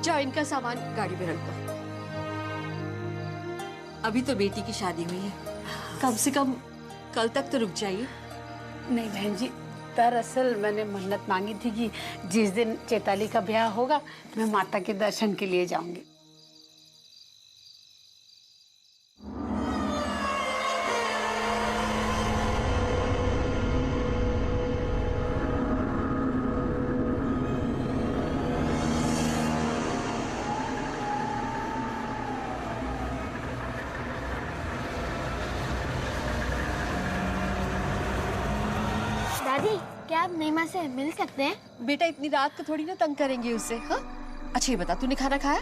जाओ इनका सामान गाड़ी में रख दो। अभी तो बेटी की शादी हुई है, कम से कम कल तक तो रुक जाइए। नहीं बहन जी, दरअसल मैंने मन्नत मांगी थी कि जिस दिन चैताली का ब्याह होगा मैं माता के दर्शन के लिए जाऊंगी। दादी, क्या आप महिमा से मिल सकते हैं? बेटा इतनी रात को थोड़ी ना तंग करेंगे उसे। हाँ, अच्छा ये बता, तूने खाना खाया?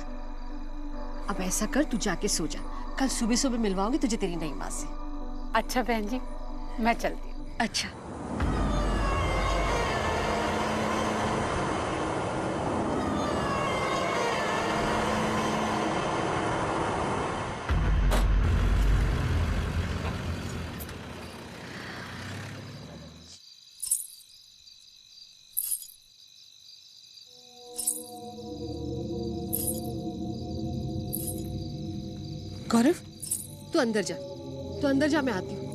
अब ऐसा कर, तू जाके सो जा, कल सुबह सुबह मिलवाऊंगी तुझे तेरी नई माँ से। अच्छा बहन जी, मैं चलती हूँ। अच्छा। गौरव, तू अंदर जा, तू अंदर जा, मैं आती हूँ।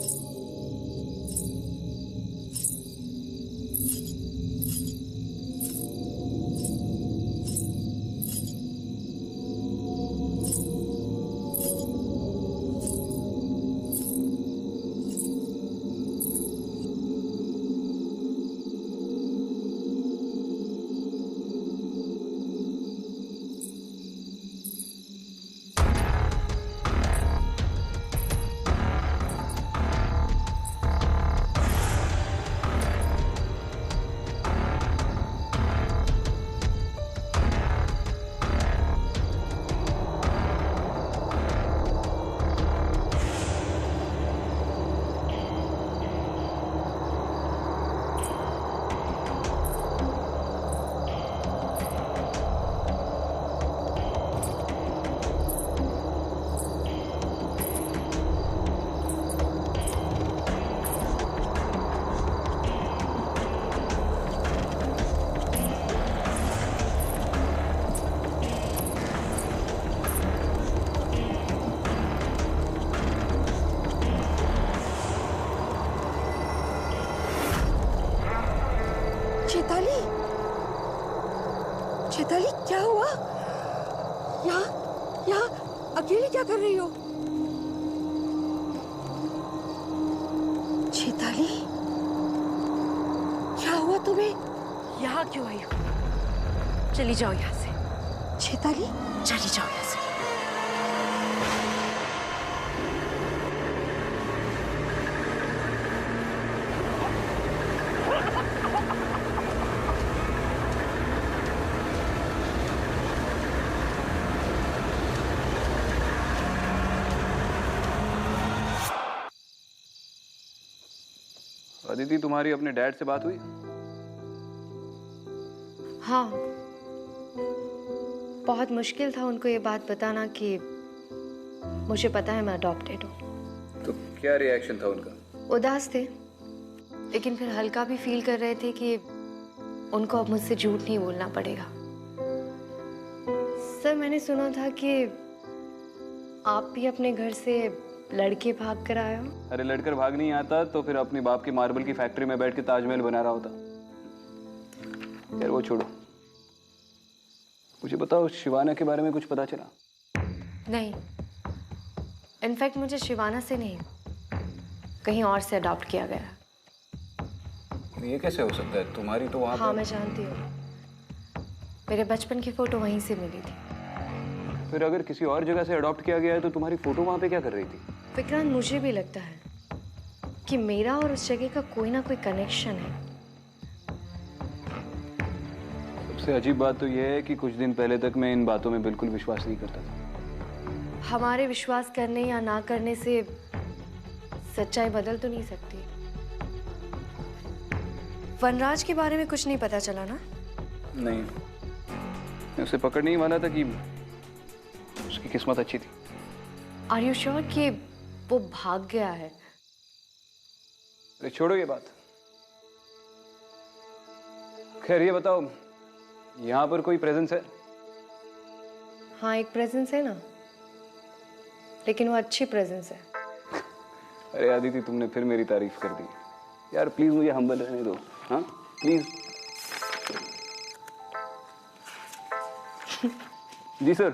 चैताली, चैताली क्या हुआ? यहाँ अकेले क्या कर रही हो? चैताली, क्या हुआ तुम्हें? यहाँ क्यों आई हो? चली जाओ यहाँ से। चैताली, चली जाओ यहाँ से। अदिति, तुम्हारी अपने डैड से बात हुई? हाँ, बहुत मुश्किल था उनको ये बात बताना कि मुझे पता है मैं अडॉप्टेड हूँ। तो क्या रिएक्शन था उनका? उदास थे, लेकिन फिर हल्का भी फील कर रहे थे कि उनको अब मुझसे झूठ नहीं बोलना पड़ेगा। सर, मैंने सुना था कि आप भी अपने घर से लड़के भाग कर आए हो। अरे लड़कर भाग नहीं आता तो फिर अपने बाप की मार्बल की फैक्ट्री में बैठ के ताजमहल बना रहा होता। यार वो छोड़ो, मुझे बताओ शिवाना के बारे में कुछ पता चला? नहीं, इनफैक्ट मुझे शिवाना से नहीं, कहीं और से अडॉप्ट किया गया। ये कैसे हो सकता है? तुम्हारी तो वहाँ हाँ, मैं जानती हूँ, मेरे बचपन की फोटो वहीं से मिली थी। फिर अगर किसी और जगह से अडॉप्ट किया गया है तो तुम्हारी फोटो वहाँ पे क्या कर रही थी? विक्रांत, मुझे भी लगता है कि मेरा और उस जगह का कोई ना कोई कनेक्शन है। सबसे अजीब बात तो यह है कि कुछ दिन पहले तक मैं इन बातों में बिल्कुल विश्वास नहीं करता था। हमारे विश्वास करने या ना करने से सच्चाई बदल तो नहीं सकती। वनराज के बारे में कुछ नहीं पता चला ना? नहीं, मैं उसे पकड़ने ही वाला था कि उसकी किस्मत अच्छी थी। आर यू श्योर कि वो भाग गया है? अरे छोड़ो ये बात। खैर ये बताओ, यहाँ पर कोई प्रेजेंस है? हाँ एक प्रेजेंस है ना, लेकिन वो अच्छी प्रेजेंस है। अरे आदिति, तुमने फिर मेरी तारीफ कर दी यार। प्लीज मुझे हम्बल रहने दो, हाँ प्लीज। जी सर,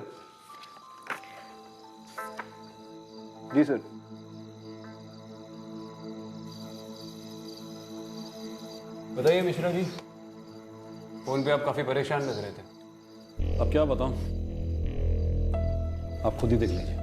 जी सर। बताइए मिश्रा जी, फोन पे आप काफी परेशान लग रहे थे। अब क्या बताऊं, आप खुद ही देख लीजिए।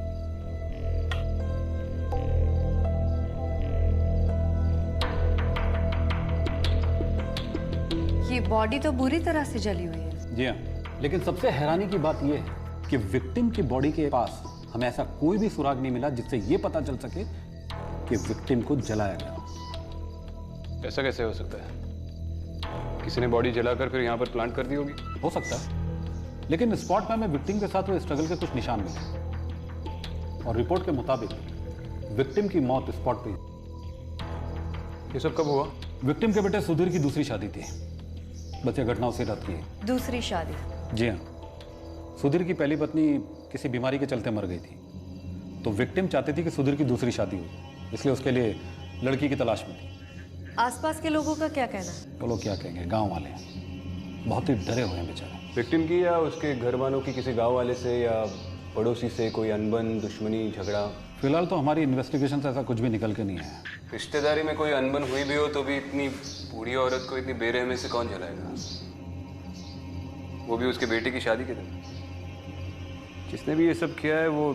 ये बॉडी तो बुरी तरह से जली हुई है। जी हाँ, लेकिन सबसे हैरानी की बात यह है कि विक्टिम की बॉडी के पास हमें ऐसा कोई भी सुराग नहीं मिला जिससे यह पता चल सके कि विक्टिम को जलाया गया। ऐसा कैसे हो सकता है? किसी ने बॉडी जलाकर फिर यहाँ पर प्लांट कर दी होगी। हो सकता है, लेकिन स्पॉट में हमें विक्टिम के साथ हुए स्ट्रगल के कुछ निशान मिले और रिपोर्ट के मुताबिक विक्टिम की मौत स्पॉट पे ही। ये सब कब हुआ? विक्टिम के बेटे सुधीर की दूसरी शादी थी, बस ये घटना उसी रात की है। दूसरी शादी? जी हाँ, सुधीर की पहली पत्नी किसी बीमारी के चलते मर गई थी, तो विक्टिम चाहती थी कि सुधीर की दूसरी शादी हो, इसलिए उसके लिए लड़की की तलाश में थी। आसपास के लोगों का क्या कहना है? वो लोग क्या कहेंगे, गांव वाले बहुत ही डरे हुए हैं बेचारे। विक्टिम की या उसके घर वालों की किसी गांव वाले से या पड़ोसी से कोई अनबन, दुश्मनी, झगड़ा? फिलहाल तो हमारी इन्वेस्टिगेशन से ऐसा कुछ भी निकल के नहीं है। रिश्तेदारी में कोई अनबन हुई भी हो तो भी इतनी बूढ़ी औरत को इतनी बेरहमी से कौन जलाएगा, वो भी उसके बेटे की शादी के दिन? जिसने भी ये सब किया है वो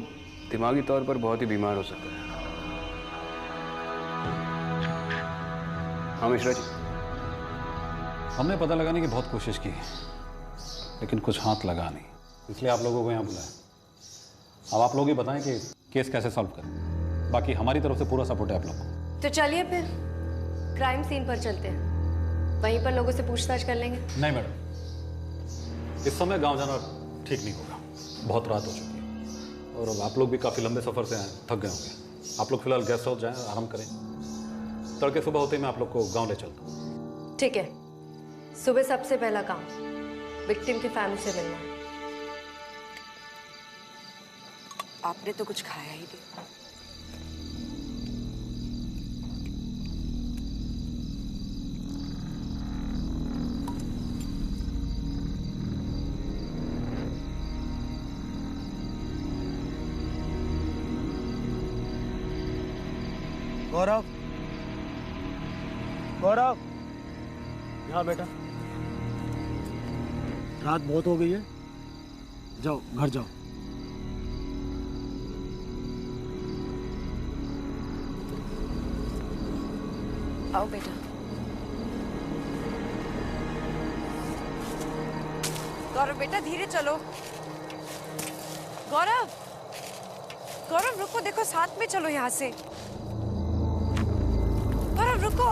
दिमागी तौर पर बहुत ही बीमार हो सकता है। हाँ मिश्रा जी, हमने पता लगाने की बहुत कोशिश की, लेकिन कुछ हाथ लगा नहीं, इसलिए आप लोगों को यहाँ बुलाया। अब आप लोग ही बताएं कि केस कैसे सॉल्व करें। बाकी हमारी तरफ से पूरा सपोर्ट है आप लोग को। तो चलिए फिर क्राइम सीन पर चलते हैं, वहीं पर लोगों से पूछताछ कर लेंगे। नहीं मैडम, इस समय गांव जाना ठीक नहीं होगा, बहुत रात हो चुकी है और अब आप लोग भी काफ़ी लंबे सफ़र से आए, थक गए होंगे। आप लोग फिलहाल गेस्ट हाउस जाएं, आराम करें। तड़के सुबह होते ही मैं आप लोग को गांव ले चलता हूँ। ठीक है, सुबह सबसे पहला काम विक्टिम की फैमिली से मिलना। आपने तो कुछ खाया ही नहीं। गौरव, गौरव, यहाँ बेटा। रात बहुत हो गई है, जाओ घर जाओ। आओ बेटा। गौरव बेटा धीरे चलो। गौरव, गौरव रुको, देखो साथ में चलो यहाँ से। गौरव रुको।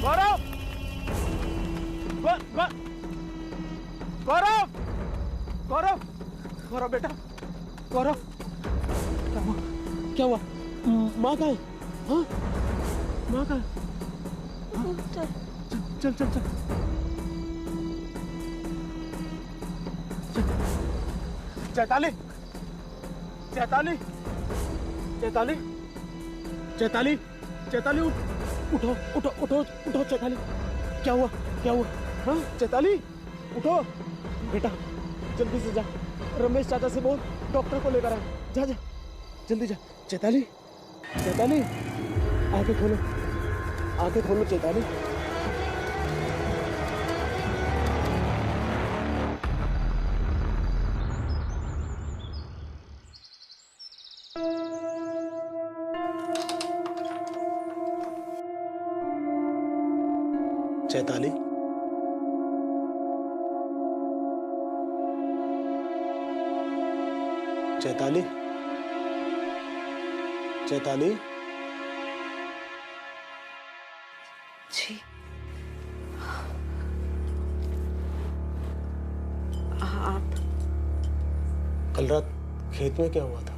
गौरव, गौरव, गौरव, गौरव बेटा, गौरव, क्या हुआ? क्या हुआ? माँ कहाँ है? हाँ, माँ कहाँ है? हाँ? चल चल चल चल चैताली, चैताली, चैताली, चैताली, चैताली, उठो उठो उठो उठो चैताली। क्या हुआ? क्या हुआ? हाँ चैताली, उठो बेटा, जल्दी से जा, रमेश चाचा से बोल डॉक्टर को लेकर आ। जा जा जल्दी जा। चैताली, चैताली, आंखें खोलो, आंखें खोलो चैताली। चैताली, चैताली, चैताली। जी आप कल रात खेत में क्या हुआ था?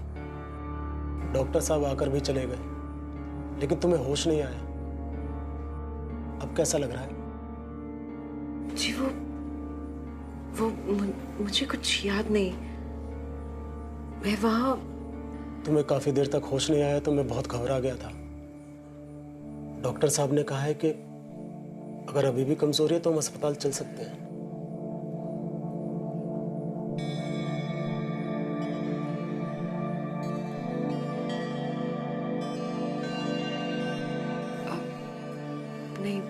डॉक्टर साहब आकर भी चले गए, लेकिन तुम्हें होश नहीं आया। अब कैसा लग रहा है? जी मुझे कुछ याद नहीं। मैं वहाँ तुम्हें काफी देर तक होश नहीं आया तो मैं बहुत घबरा गया था। डॉक्टर साहब ने कहा है कि अगर अभी भी कमजोरी है तो हम अस्पताल चल सकते हैं। नहीं,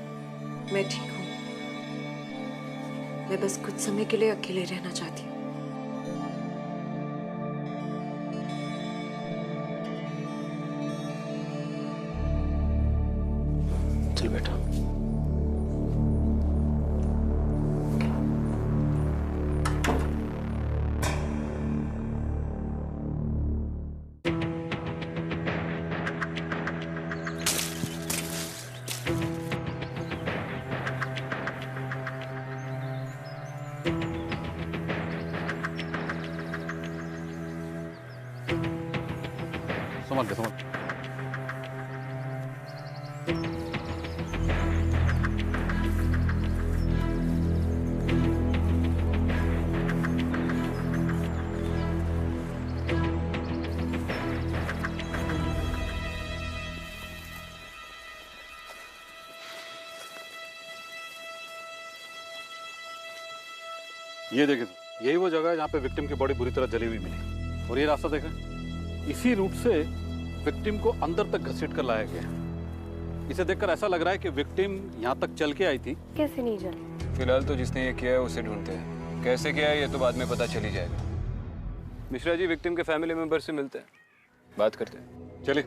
मैं ठीक हूँ। मैं बस कुछ समय के लिए अकेले रहना चाहती हूँ। चल बेटा। समझ गया, समझ। ये देखें, यही वो जगह है जहाँ पे विक्टिम की बॉडी बुरी तरह जली हुई मिली। और ये रास्ता देखें, इसी रूट से विक्टिम को अंदर तक घसीट कर लाया गया। इसे देखकर ऐसा लग रहा है कि विक्टिम यहाँ तक चल के आई थी। कैसे नहीं जली? फिलहाल तो जिसने ये किया है उसे ढूंढते हैं। कैसे किया है ये तो बाद में पता चल ही जाएगा। मिश्रा जी विक्टिम के फैमिली मेंबर से मिलते हैं, बात करते हैं। चलिए।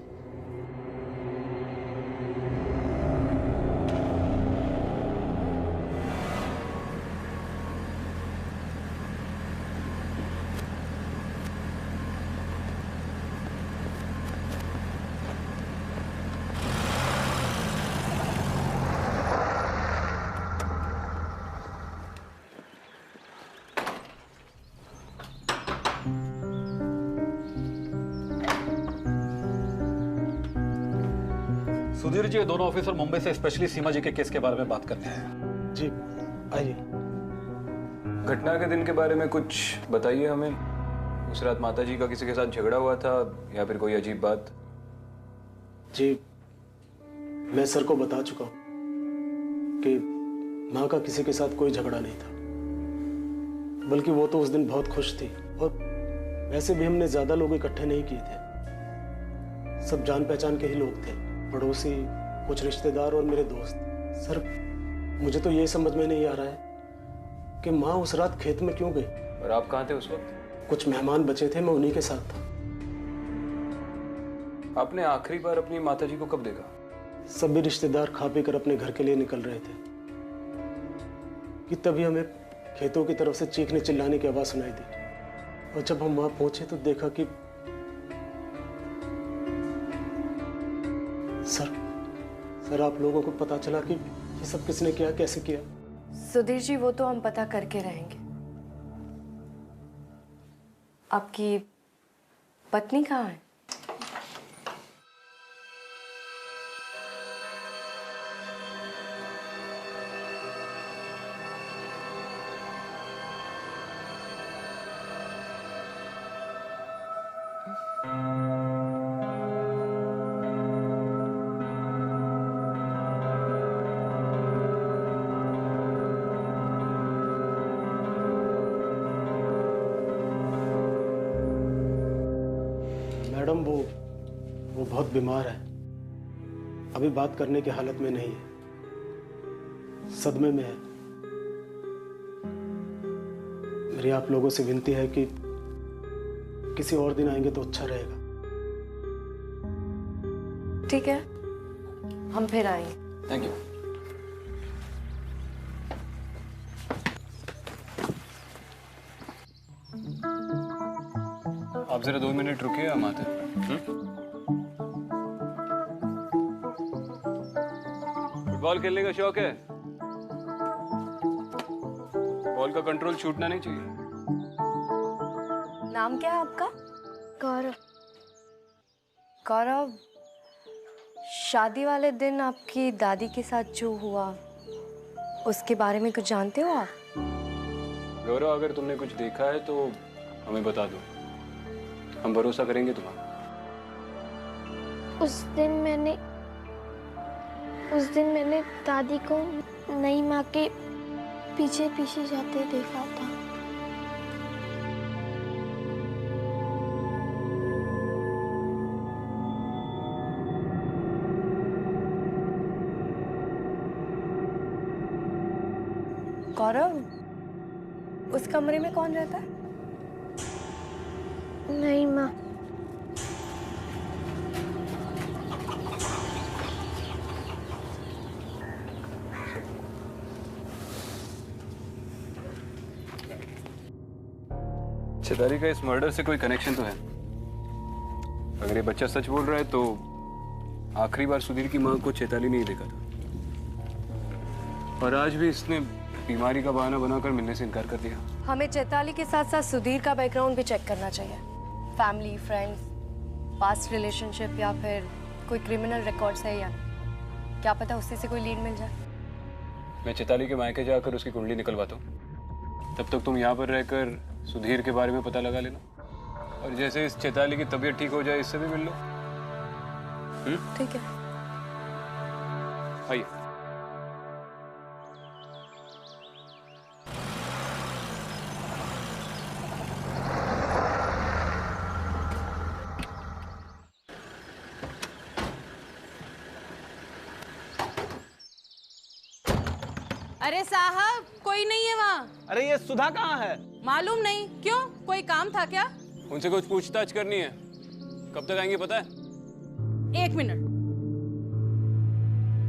सुधीर जी, ये दोनों ऑफिसर मुंबई से स्पेशली सीमा जी के केस के बारे में बात करने हैं। जी आइए। घटना के दिन के बारे में कुछ बताइए हमें। उस रात माता जी का किसी के साथ झगड़ा हुआ था या फिर कोई अजीब बात? जी मैं सर को बता चुका हूँ कि माँ का किसी के साथ कोई झगड़ा नहीं था, बल्कि वो तो उस दिन बहुत खुश थी। और वैसे भी हमने ज्यादा लोग इकट्ठे नहीं किए थे, सब जान पहचान के ही लोग थे, पड़ोसी, कुछ रिश्तेदार और मेरे दोस्त। सर मुझे तो ये समझ में नहीं आ रहा है कि माँ उस रात खेत में क्यों गई। और आप कहाँ थे उस वक्त? कुछ मेहमान बचे थे, मैं उन्हीं के साथ था। आपने आखिरी बार अपनी माता जी को कब देखा? सभी रिश्तेदार खा पी कर अपने घर के लिए निकल रहे थे कि तभी हमें खेतों की तरफ से चीखने चिल्लाने की आवाज सुनाई दी। और जब हम वहां पहुंचे तो देखा कि सर आप लोगों को पता चला कि ये सब किसने किया, कैसे किया? सुधीर जी, वो तो हम पता करके रहेंगे। आपकी पत्नी कहाँ है? मैडम वो बहुत बीमार है, अभी बात करने की हालत में नहीं है, सदमे में है। मेरी आप लोगों से विनती है कि किसी और दिन आएंगे तो अच्छा रहेगा। ठीक है, हम फिर आएंगे। Thank you. आप जरा 2 मिनट रुकिए, हम आते हैं। फुटबॉल खेलने का शौक है? बॉल का कंट्रोल छूटना नहीं चाहिए। नाम क्या है आपका? गौरव। गौरव, शादी वाले दिन आपकी दादी के साथ जो हुआ उसके बारे में कुछ जानते हो आप? गौरव, अगर तुमने कुछ देखा है तो हमें बता दो, हम भरोसा करेंगे तुम्हारा। उस दिन मैंने दादी को नई माँ के पीछे पीछे जाते देखा था। गौरव, उस कमरे में कौन रहता है? नई माँ। चेताली का इस मर्डर से कोई कनेक्शन तो है। अगर ये बच्चा सच बोल रहा है तो आखिरी बार सुधीर की मां को चेताली ने ही देखा था, और आज भी इसने बीमारी का बहाना बनाकर मिलने से इनकार कर दिया। हमें चैताली के साथ साथ सुधीर का बैकग्राउंड भी चेक करना चाहिए। फैमिली, फ्रेंड्स, पास्ट रिलेशनशिप या फिर कोई क्रिमिनल रिकॉर्ड्स है या नहीं। क्या पता उससे से कोई लीड मिल जाए। मैं चेताली के मायके जाकर उसकी कुंडली निकलवाता हूँ, तब तक तुम यहाँ पर रहकर सुधीर के बारे में पता लगा लेना, और जैसे इस चेताली की तबीयत ठीक हो जाए इससे भी मिल लो। ठीक है। आइए। अरे साहब, कोई नहीं है वहाँ। अरे ये सुधा कहाँ है? मालूम नहीं। क्यों, कोई काम था क्या? उनसे कुछ पूछताछ करनी है। कब तक आएंगे पता है? 1 मिनट।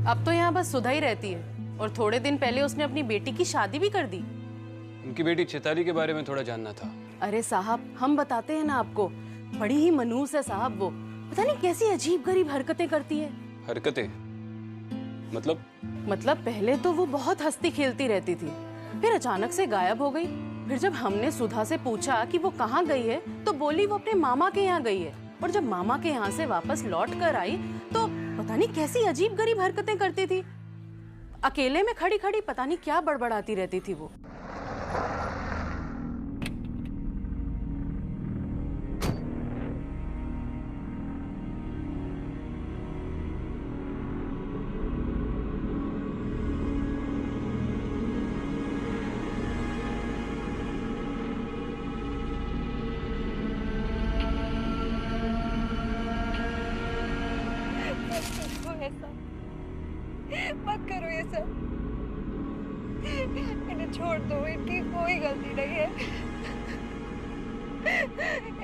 अब तो यहाँ बस सुधा ही रहती है, और थोड़े दिन पहले उसने अपनी बेटी की शादी भी कर दी। उनकी बेटी चेताली के बारे में थोड़ा जानना था। अरे साहब, हम बताते हैं ना आपको, बड़ी ही मनहूस है साहब वो। पता नहीं कैसी अजीब गरीब हरकतें करती है। हरकतें? मतलब पहले तो वो बहुत हंसती खेलती रहती थी, फिर अचानक से गायब हो गई। फिर जब हमने सुधा से पूछा कि वो कहाँ गई है, तो बोली वो अपने मामा के यहाँ गई है। और जब मामा के यहाँ से वापस लौट कर आई तो पता नहीं कैसी अजीब गरीब हरकतें करती थी। अकेले में खड़ी खड़ी पता नहीं क्या बड़बड़ाती रहती थी वो। मत करो ये सब, इन्हें छोड़ दो। इनकी कोई गलती नहीं है,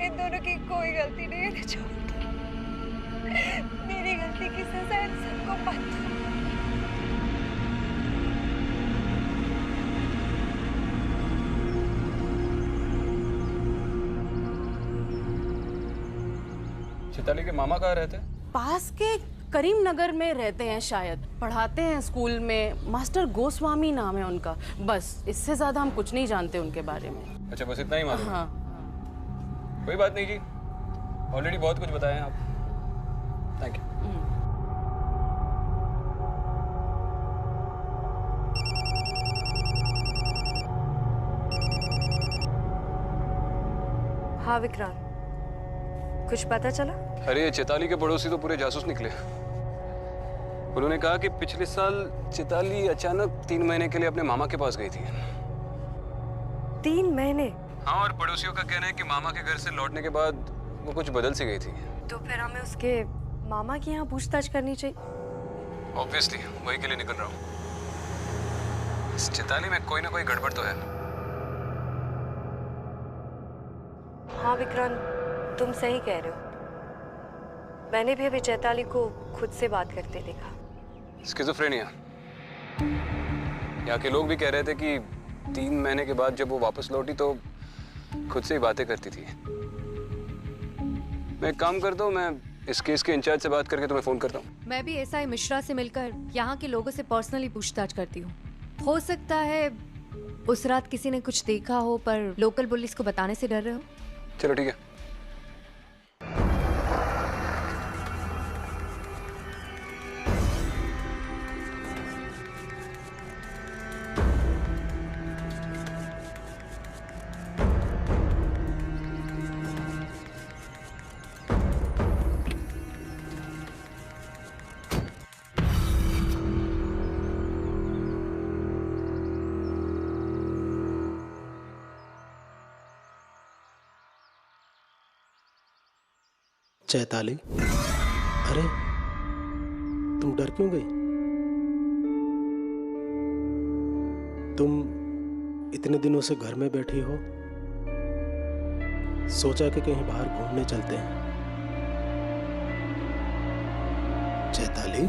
इन दोनों की कोई गलती नहीं है। इन्हें छोड़ दो, मेरी गलती की सजा इन सबको मत दो। चेताली के मामा कहाँ रहते हैं? पास के करीम नगर में रहते हैं शायद, पढ़ाते हैं स्कूल में। मास्टर गोस्वामी नाम है उनका। बस इससे ज्यादा हम कुछ नहीं जानते उनके बारे में। अच्छा, बस इतना ही मालूम? हाँ। कोई बात नहीं जी, ऑलरेडी बहुत कुछ बताया आप। Thank you. हाँ विक्रांत, कुछ पता चला? अरे ये चेताली के पड़ोसी तो पूरे जासूस निकले। उन्होंने कहा कि पिछले साल चेताली अचानक 3 महीने के लिए अपने मामा के पास गई थी। 3 महीने? हाँ, और पड़ोसियों का कहना है कि मामा के घर से लौटने के बाद वो कुछ बदल सी गई थी। तो फिर हमें उसके मामा के यहाँ पूछताछ करनी चाहिए। ऑब्वियसली वही के लिए निकल रहा हूँ। इस चेताली में कोई ना कोई गड़बड़ तो है। हाँ विक्रांत, तुम सही कह रहे हो। मैंने भी अभी चैताली को खुद से बात करते देखा। स्किज़ोफ्रेनिया। यहाँ के लोग भी कह रहे थे कि 3 महीने के बाद जब वो वापस लौटी तो खुद से ही बातें करती थी। मैं एक काम करता हूँ, मैं इस केस के इंचार्ज से बात करके तुम्हें फ़ोन करता हूँ। मैं भी एसआई मिश्रा से मिलकर यहाँ के लोगों से पर्सनली पूछताछ करती हूँ। हो सकता है उस रात किसी ने कुछ देखा हो, पर लोकल पुलिस को बताने से डर रहे हो। चलो ठीक है। चैताली, अरे तुम डर क्यों गई? तुम इतने दिनों से घर में बैठी हो, सोचा कि कहीं बाहर घूमने चलते हैं। चैताली,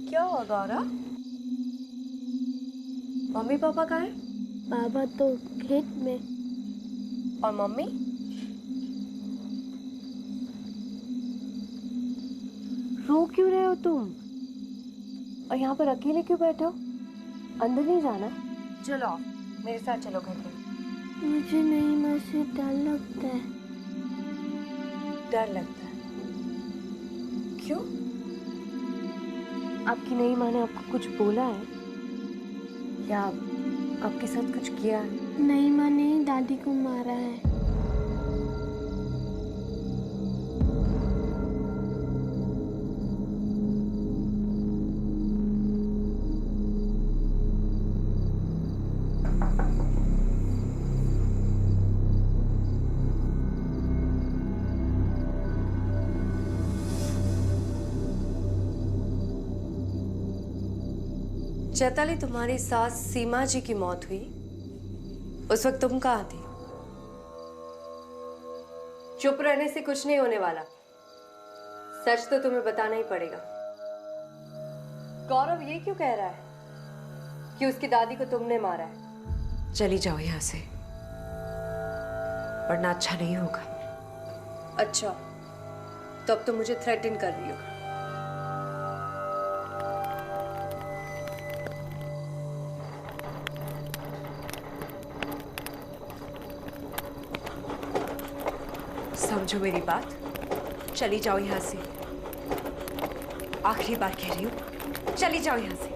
क्या हुआ गौरव? मम्मी पापा कहाँ हैं? पापा तो खेत में। और मम्मी? रो क्यों रहे हो तुम? और यहाँ पर अकेले क्यों बैठे हो? अंदर नहीं जाना? चलो आओ, मेरे साथ चलो घर में। मुझे नहीं माँ से डर लगता है। डर लगता है? क्यों? आपकी नई माँ ने आपको कुछ बोला है या आपके साथ कुछ किया है? नई माँ ने दादी को मारा है। चैताली, तुम्हारी सास सीमा जी की मौत हुई, उस वक्त तुम कहाँ थी? चुप रहने से कुछ नहीं होने वाला, सच तो तुम्हें बताना ही पड़ेगा। गौरव ये क्यों कह रहा है कि उसकी दादी को तुमने मारा है? चली जाओ यहाँ से, वरना अच्छा नहीं होगा। अच्छा, तो अब तुम मुझे थ्रेटन कर रही हो। समझो मेरी बात, चली जाओ यहाँ से। आखिरी बार कह रही हूँ, चली जाओ यहाँ से।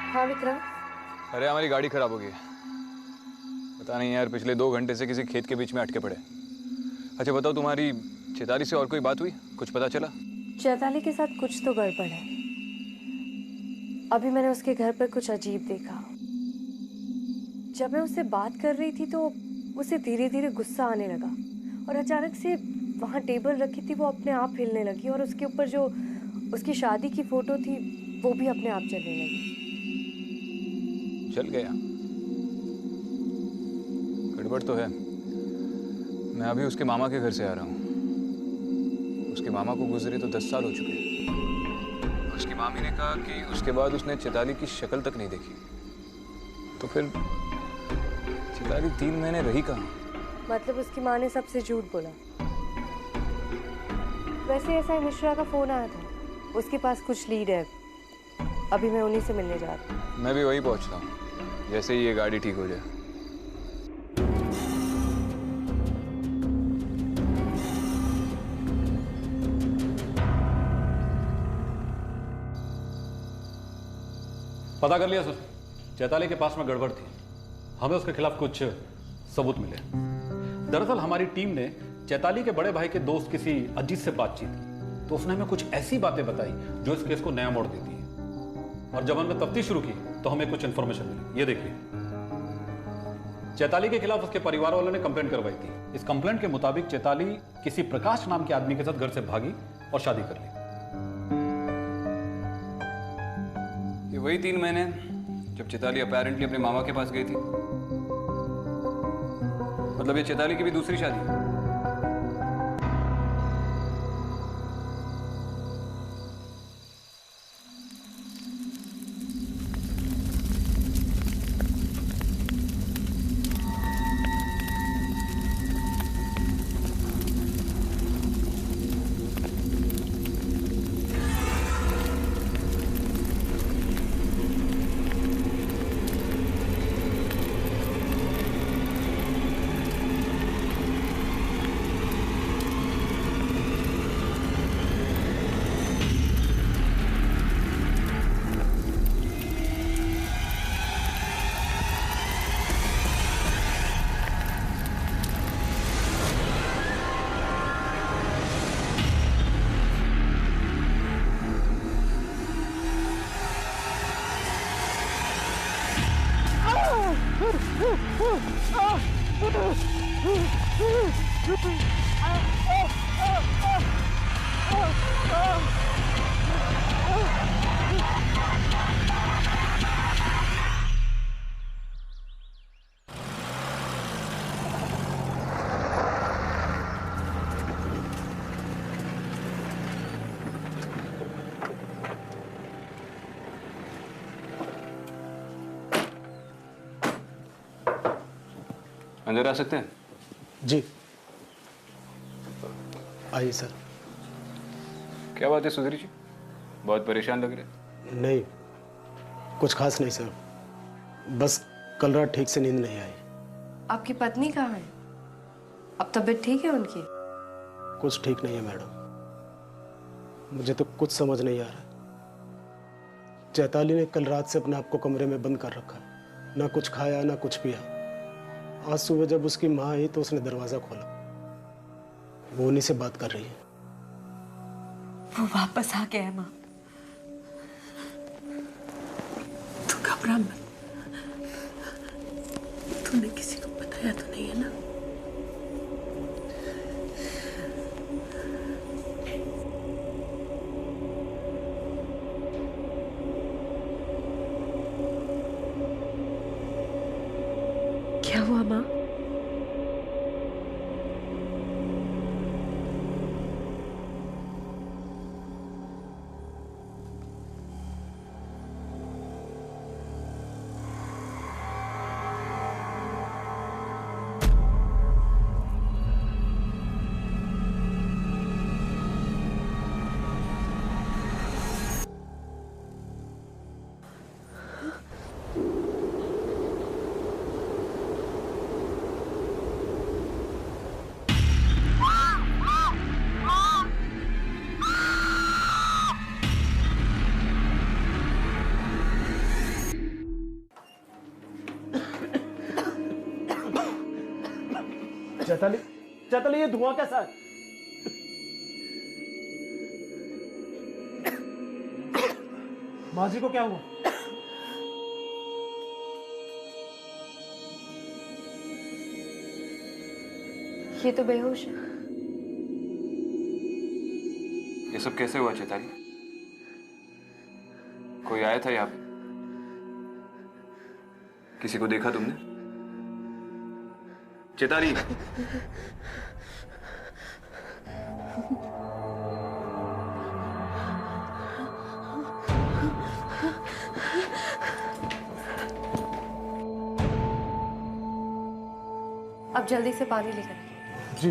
हाँ विक्रम। अरे हमारी गाड़ी खराब हो गई है। पता नहीं यार, पिछले 2 घंटे से किसी खेत के बीच में अटके पड़े। अच्छा बताओ, तुम्हारी चैताली से और कोई बात हुई? कुछ पता चला? चैताली के साथ कुछ तो गड़बड़ है। अभी मैंने उसके घर पर कुछ अजीब देखा। जब मैं उससे बात कर रही थी तो उसे धीरे धीरे गुस्सा आने लगा और अचानक से वहाँ टेबल रखी थी वो अपने आप हिलने लगी और उसके ऊपर जो उसकी शादी की फोटो थी वो भी अपने आप चलने लगी। चल गया? गड़बड़ तो है। मैं अभी उसके मामा के घर से आ रहा हूँ। उसके मामा को गुजरे तो 10 साल हो चुके हैं। उसकी मामी ने कहा कि उसके बाद उसने चैताली की शक्ल तक नहीं देखी। तो फिर चैताली 3 महीने रही कहाँ? मतलब उसकी माँ ने सबसे झूठ बोला? वैसे एसआई मिश्रा का फोन आया था, उसके पास कुछ लीड है। अभी मैं उन्हीं से मिलने जा रही हूँ। मैं भी वही पहुंचता हूँ जैसे ही ये गाड़ी ठीक हो जाए। पता कर लिया सर, चैताली के पास में गड़बड़ थी। हमें उसके खिलाफ कुछ सबूत मिले। दरअसल हमारी टीम ने चैताली के बड़े भाई के दोस्त किसी अजीत से बातचीत की, तो उसने हमें कुछ ऐसी बातें बताई जो इस केस को नया मोड़ देती है। और जब हमने तफ्तीश शुरू की तो हमें कुछ इंफॉर्मेशन मिली। ये देखिए, चैताली के खिलाफ उसके परिवार वालों ने कंप्लेंट करवाई थी। इस कंप्लेंट के मुताबिक चैताली किसी प्रकाश नाम के आदमी के साथ घर से भागी और शादी कर ली। ये वही 3 महीने जब चैताली अपेरेंटली अपने मामा के पास गई थी। मतलब ये चैताली की भी दूसरी शादी है। अंदर आ सकते हैं? जी आइए सर। क्या बात है सुधीर जी, बहुत परेशान लग रहे। नहीं, कुछ खास नहीं सर, बस कल रात ठीक से नींद नहीं आई। आपकी पत्नी कहाँ है? अब तबीयत ठीक है उनकी? कुछ ठीक नहीं है मैडम, मुझे तो कुछ समझ नहीं आ रहा। चैताली ने कल रात से अपने आप को कमरे में बंद कर रखा, ना कुछ खाया ना कुछ पिया। आज सुबह जब उसकी माँ आई तो उसने दरवाजा खोला, वो उन्हीं से बात कर रही है। वो वापस आ गया है माँ। तू घबरा मत। तूने किसी को बताया तो नहीं है ना? क्या हुआ माँ? चैताली, चैताली, ये धुआं कैसा है? माँ जी को क्या हुआ? ये तो बेहोश है। ये सब कैसे हुआ चैताली? कोई आया था यहाँ पे? किसी को देखा तुमने? चैताली, अब जल्दी से पानी लेकर आइए। जी।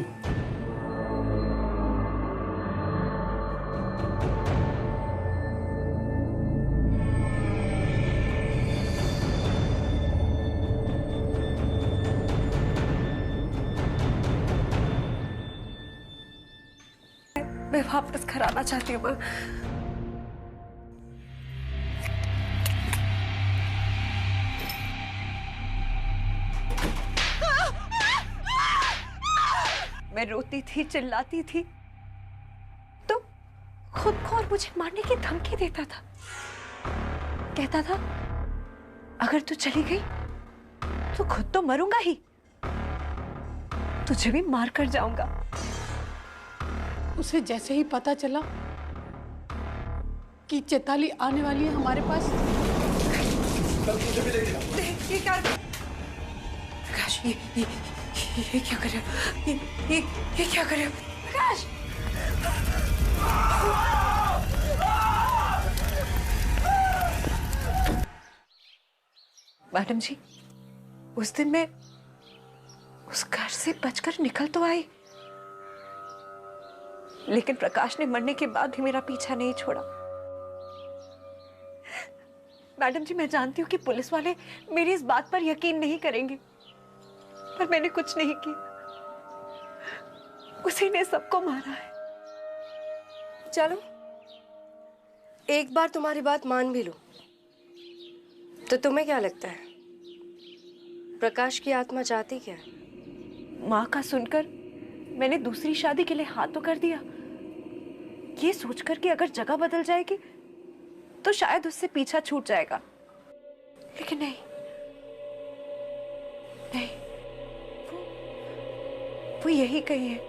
मैं वापस घर आना चाहती हूँ। मैं रोती थी, चिल्लाती थी तो खुद को और मुझे मारने की धमकी देता था। कहता था अगर तू चली गई तो खुद तो मरूंगा ही, तुझे भी मार कर जाऊंगा। उसे जैसे ही पता चला कि चैताली आने वाली है हमारे पास, ये क्या प्रकाश, ये क्या कर रहे हो? ये क्या कर रहे हो प्रकाश? मैडम जी, उस दिन मैं उस घर से बचकर निकल तो आई, लेकिन प्रकाश ने मरने के बाद भी मेरा पीछा नहीं छोड़ा। मैडम जी, मैं जानती हूँ कि पुलिस वाले मेरी इस बात पर यकीन नहीं करेंगे, पर मैंने कुछ नहीं किया, उसी ने सबको मारा है। चलो, एक बार तुम्हारी बात मान भी लो, तो तुम्हें क्या लगता है प्रकाश की आत्मा चाहती क्या है? माँ का सुनकर मैंने दूसरी शादी के लिए हाथ तो कर दिया, ये सोचकर कि अगर जगह बदल जाएगी तो शायद उससे पीछा छूट जाएगा, लेकिन नहीं, नहीं, वो यही कही है,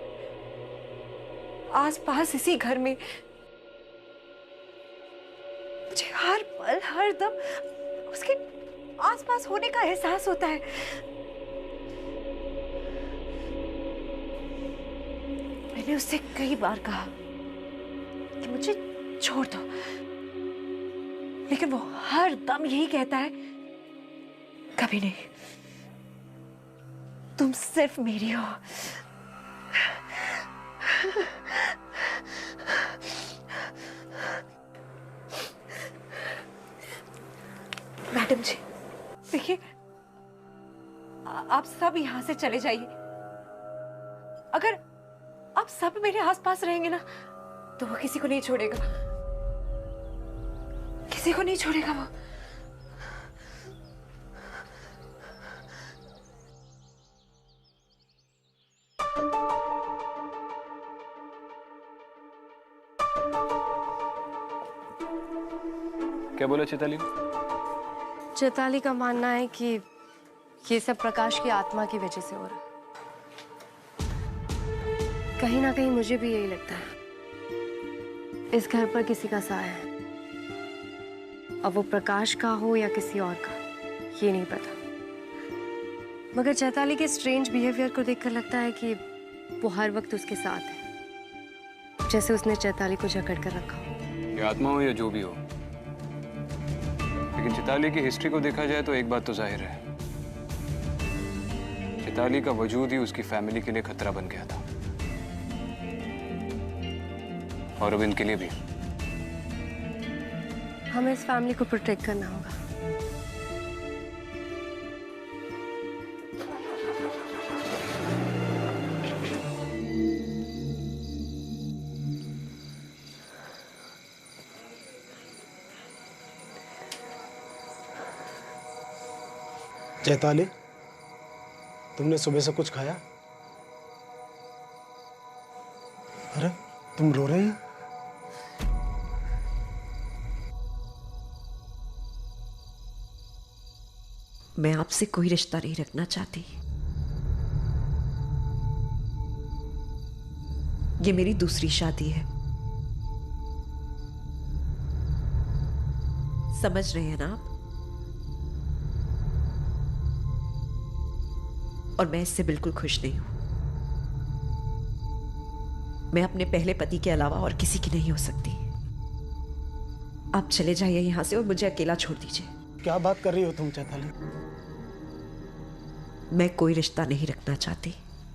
आसपास इसी घर में मुझे हर पल हर दम उसके आसपास होने का एहसास होता है। मैंने उससे कई बार कहा कि मुझे छोड़ दो, लेकिन वो हर दम यही कहता है, कभी नहीं, तुम सिर्फ मेरी हो। मैडम जी, देखिए, आप सब यहां से चले जाइए। अगर आप सब मेरे आसपास रहेंगे ना, तो वो किसी को नहीं छोड़ेगा, किसी को नहीं छोड़ेगा वो। क्या बोला चैताली? चैताली का मानना है कि ये सब प्रकाश की आत्मा की वजह से हो रहा है। कहीं ना कहीं मुझे भी यही लगता है, इस घर पर किसी का साया है, अब वो प्रकाश का हो या किसी और का, ये नहीं पता। मगर चैताली के स्ट्रेंज बिहेवियर को देखकर लगता है कि वो हर वक्त उसके साथ है, जैसे उसने चैताली को जकड़ कर रखा हो। ये आत्मा हो या जो भी हो, लेकिन चैताली की हिस्ट्री को देखा जाए तो एक बात तो जाहिर है, चैताली का वजूद ही उसकी फैमिली के लिए खतरा बन गया था, और अब इनके लिए भी। हमें इस फैमिली को प्रोटेक्ट करना होगा। चैताली, तुमने सुबह से कुछ खाया? अरे तुम रो रही हो? मैं आपसे कोई रिश्ता नहीं रखना चाहती। ये मेरी दूसरी शादी है, समझ रहे हैं ना आप? और मैं इससे बिल्कुल खुश नहीं हूं। मैं अपने पहले पति के अलावा और किसी की नहीं हो सकती। आप चले जाइए यहां से और मुझे अकेला छोड़ दीजिए। क्या बात कर रही हो तुम चैताली? मैं कोई रिश्ता नहीं रखना चाहती।